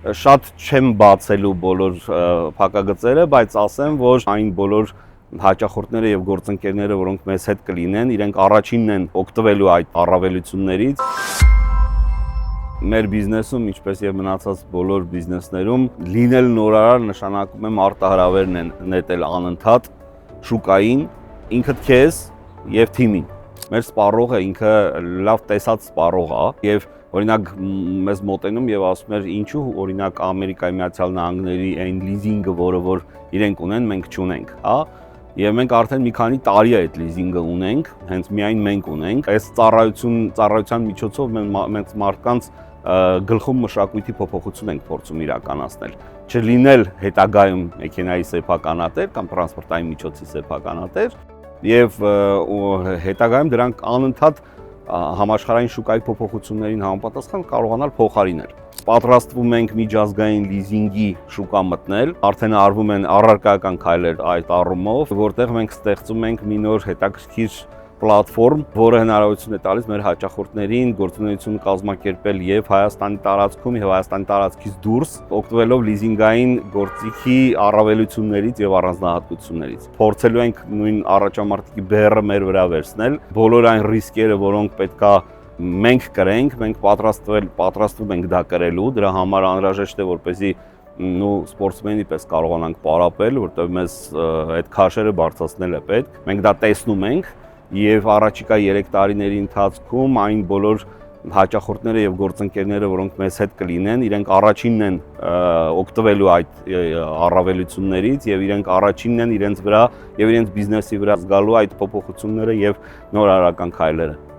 Շատ չեմ բացելու բոլոր փակագծերը, բայց ասեմ, որ այն բոլոր հաճախորդները եւ գործընկերները, որոնք մեզ հետ կլինեն, իրենք առաջինն են օգտվելու այդ առավելություններից։ Մեր բիզնեսում, ինչպես եւ մնացած բոլոր բիզնեսներում, լինել նորարար նշանակում է մարտահրավերն են նետել անընդհատ շուկային, ինքդ քեզ եւ թիմին։ Մեր սպառողը ինքը լավ տեսած սպառող է եւ օրինակ մեզ մոտենում եւ ասում էր ինչու օրինակ Ամերիկայի Միացյալ Նահանգների այն լիզինգը, որ իրենք ունեն, մենք չունենք, հա։ Եվ մենք արդեն մի քանի տարի այդ լիզինգը ունենք, հենց միայն մենք ունենք։ Այս ծառայության միջոցով մենք մարդկանց գլխում մշակույթի փոփոխություն ենք փորձում իրականացնել։ Չլինել հետագայում մեքենայի սեփականատեր կամ տրանսպորտային միջոցի սեփականատեր եւ հետագայում դրանք անընդհատ համաշխարհային շուկայի փոփոխություններին համապատասխան կարողանալ փոխարինել։ Պատրաստվում ենք միջազգային լիզինգի շուկա մտնել, արդեն արվում են առարկայական քայլեր այդ առումով, որտեղ մենք ստեղծում ենք մի նոր հետաքրքիր պլատֆորմ, որը հնարավորություն է տալիս մեր հաճախորդներին գործունեություն կազմակերպել եւ Հայաստանի տարածքում եւ Հայաստանի տարածքից դուրս, օգտվելով լիզինգային գործիքի առավելություններից եւ առանձնահատկություններից։ Փորձելու ենք նույն առաջամարտիկի բեռը մեր վրա վերցնել, բոլոր այն ռիսկերը, որոնք պետքա մենք կրենք, մենք պատրաստվում ենք դա կրելու, դրա համար անհրաժեշտ է, որպեսզի սպորտսմենի պես կարողանանք պարապել, որտեղ մեզ այդ քաշերը բարձրացնել է պետք։ Մենք դա տեսնում ենք եւ առաջիկա 3 տարիների ընթացքում այն բոլոր հաճախորդները եւ գործընկերները, որոնք մեզ հետ կլինեն, իրենք առաջինն են օգտվելու այդ առավելություններից եւ իրենք առաջինն են իրենց վրա եւ իրենց բիզնեսի վրա զգալու այդ փոփոխությունները եւ նորարարական քայլերը։